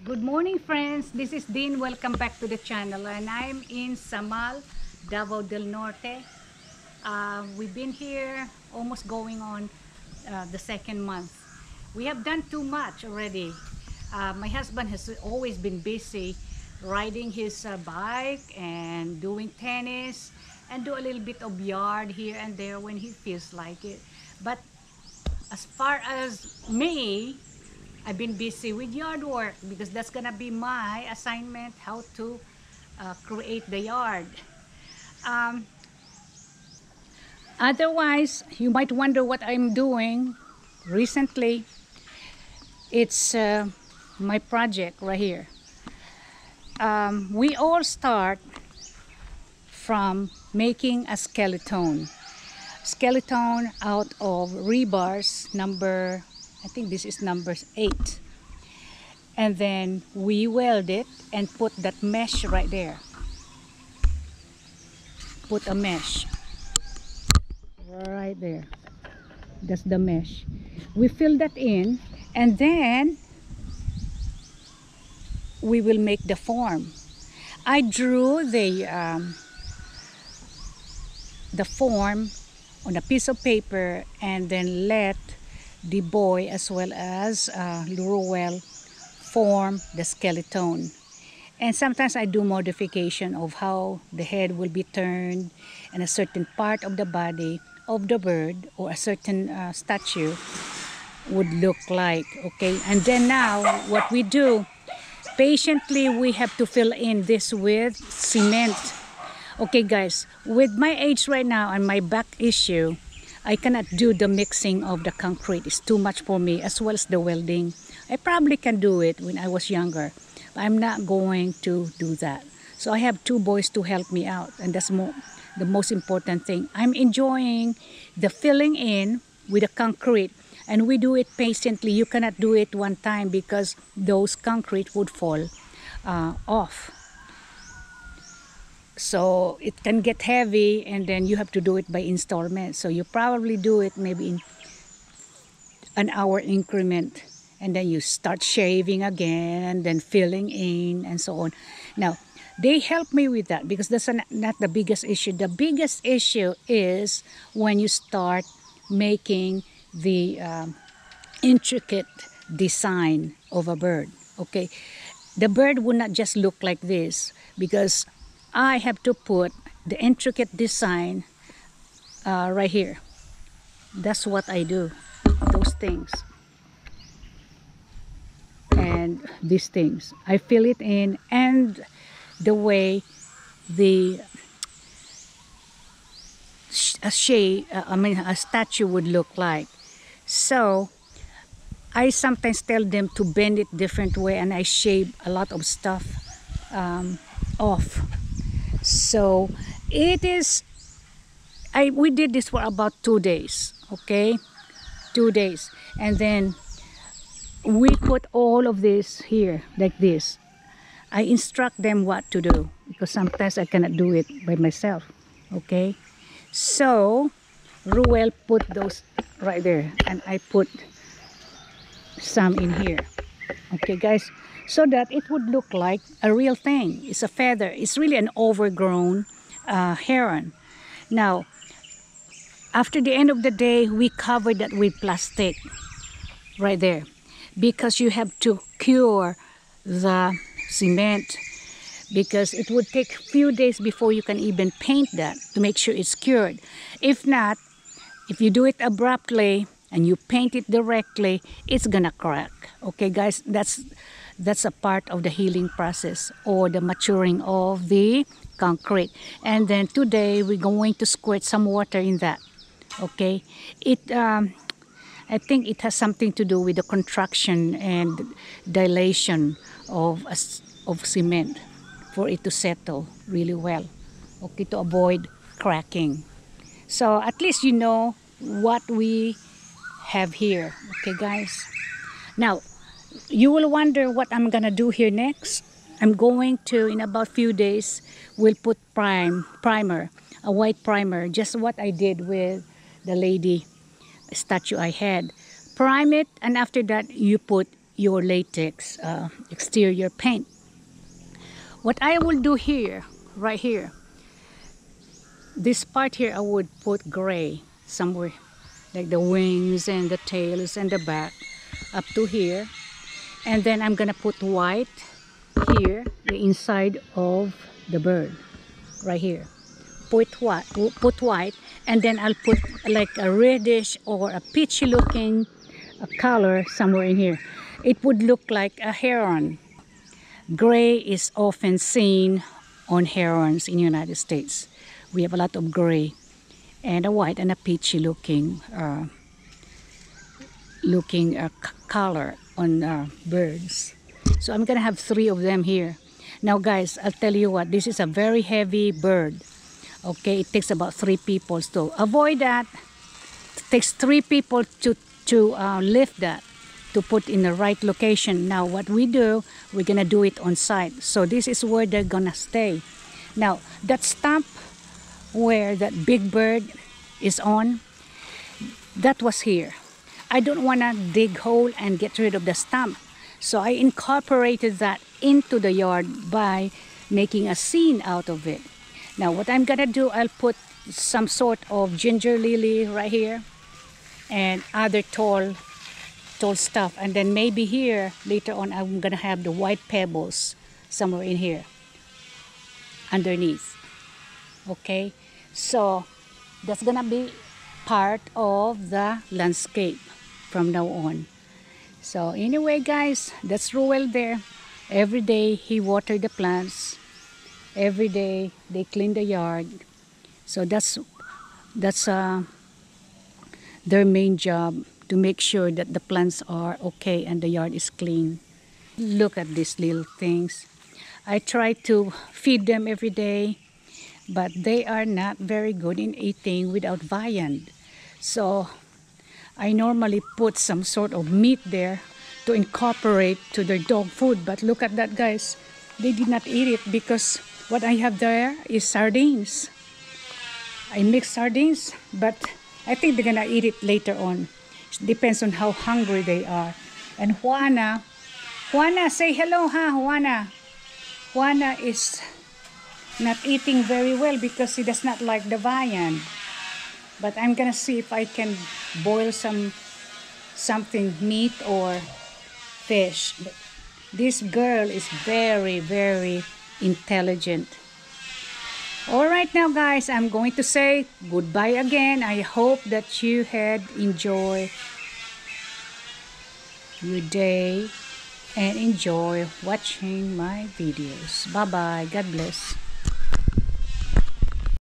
Good morning, friends. This is Dean. Welcome back to the channel, and I'm in Samal, Davao del Norte. We've been here almost going on the second month. We have done too much already. My husband has always been busy riding his bike and doing tennis and do a little bit of yard here and there when he feels like it. But as far as me, I've been busy with yard work because that's gonna be my assignment, how to create the yard. Um, Otherwise, you might wonder what I'm doing recently. It's my project right here. We all start from making a skeleton out of rebars number, I think this is number 8, and then we weld it and put that mesh right there. Put a mesh right there. That's the mesh. We fill that in, and then we will make the form. I drew the form on a piece of paper and then let the boy as well as Luruel form the skeleton. And sometimes I do modification of how the head will be turned and a certain part of the body of the bird or a certain statue would look like. Okay, and then now what we do, patiently we have to fill in this with cement. Okay guys, with my age right now and my back issue, I cannot do the mixing of the concrete. It's too much for me, as well as the welding. I probably can do it when I was younger, but I'm not going to do that. So I have 2 boys to help me out, and that's the most important thing. I'm enjoying the filling in with the concrete, and we do it patiently. You cannot do it one time because those concrete would fall off. So it can get heavy, and then you have to do it by installment. So you probably do it maybe in an hour increment, and then you start shaving again, then filling in, and so on. Now, they help me with that because that's not the biggest issue. The biggest issue is when you start making the intricate design of a bird. Okay, the bird would not just look like this because I have to put the intricate design right here. That's what I do, those things and these things. I fill it in, and the way the a statue would look like. So I sometimes tell them to bend it different way, and I shave a lot of stuff off. So it is, we did this for about 2 days, okay, 2 days, and then we put all of this here like this. I instruct them what to do because sometimes I cannot do it by myself, okay. So Ruel put those right there, and I put some in here, okay guys, so that it would look like a real thing. It's a feather. It's really an overgrown heron. Now, after the end of the day, we cover that with plastic right there because you have to cure the cement, because it would take a few days before you can even paint that to make sure it's cured. If not, if you do it abruptly and you paint it directly, it's gonna crack. Okay guys, that's a part of the healing process or the maturing of the concrete. And then today we're going to squirt some water in that. Okay, I think it has something to do with the contraction and dilation of cement for it to settle really well, okay, to avoid cracking. So at least you know what we have here, okay guys. Now you will wonder what I'm gonna do here next. I'm going to, in about few days, we'll put primer, a white primer, just what I did with the lady statue I had. Prime it, and after that you put your latex exterior paint. What I will do here, right here, this part here I would put gray somewhere, like the wings and the tails and the back up to here. And then I'm gonna put white here, the inside of the bird, right here. Put white, and then I'll put like a reddish or a peachy looking color somewhere in here. It would look like a heron. Gray is often seen on herons in the United States. We have a lot of gray and a white and a peachy looking color on birds. So I'm gonna have 3 of them here. Now guys, I'll tell you what, this is a very heavy bird. Okay, it takes about 3 people to avoid that. It takes 3 people to lift that, to put in the right location. Now what we do, we're gonna do it on site. So this is where they're gonna stay. Now that stump where that big bird is on, that was here. I don't want to dig hole and get rid of the stump, so I incorporated that into the yard by making a scene out of it. Now what I'm gonna do, I'll put some sort of ginger lily right here and other tall stuff, and then maybe here later on I'm gonna have the white pebbles somewhere in here underneath. Okay, so that's gonna be part of the landscape from now on. So anyway guys, that's Ruel there. Every day he watered the plants, every day they clean the yard. So that's their main job, to make sure that the plants are okay and the yard is clean. Look at these little things. I try to feed them every day, but they are not very good in eating without viand. So I normally put some sort of meat there to incorporate to their dog food. But look at that guys, they did not eat it because what I have there is sardines. I mix sardines, but I think they're gonna eat it later on. It depends on how hungry they are. And Juana, say hello, huh, Juana? Juana is not eating very well because she does not like the viand. But I'm gonna see if I can boil something, meat or fish. But this girl is very, very intelligent. All right now guys, I'm going to say goodbye again. I hope that you had enjoyed your day and enjoy watching my videos. Bye bye. God bless.